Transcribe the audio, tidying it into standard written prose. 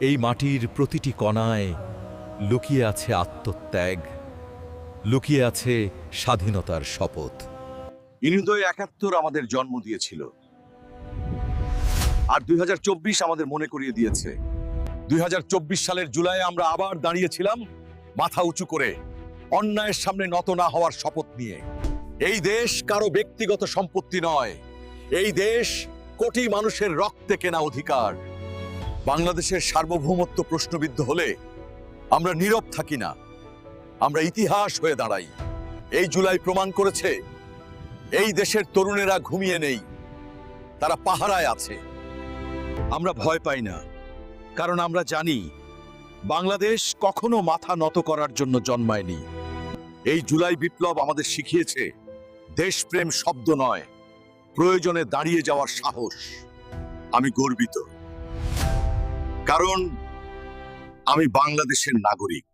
এই মাটির প্রতিটি কণায় লুকিয়ে আছে আত্মত্যাগ, লুকিয়ে আছে স্বাধীনতার শপথ। 1971 আমাদের জন্ম দিয়েছিল, আর 2024 আমাদের মনে করিয়ে দিয়েছে 2024 সালের জুলাইয়ে আমরা আবার দাঁড়িয়েছিলাম মাথা উঁচু করে, অন্যায়ের সামনে নত না হওয়ার শপথ নিয়ে। এই দেশ কারো ব্যক্তিগত সম্পত্তি নয়, এই দেশ কোটি মানুষের রক্তে কেনা অধিকার। বাংলাদেশের সার্বভৌমত্ব প্রশ্নবিদ্ধ হলে আমরা নীরব থাকি না, আমরা ইতিহাস হয়ে দাঁড়াই। এই জুলাই প্রমাণ করেছে এই দেশের তরুণেরা ঘুমিয়ে নেই, তারা পাহারায় আছে। আমরা ভয় পাই না, কারণ আমরা জানি বাংলাদেশ কখনো মাথা নত করার জন্য জন্মায়নি। এই জুলাই বিপ্লব আমাদের শিখিয়েছে দেশপ্রেম শব্দ নয়, প্রয়োজনে দাঁড়িয়ে যাওয়ার সাহস। আমি গর্বিত, কারণ আমি বাংলাদেশের নাগরিক।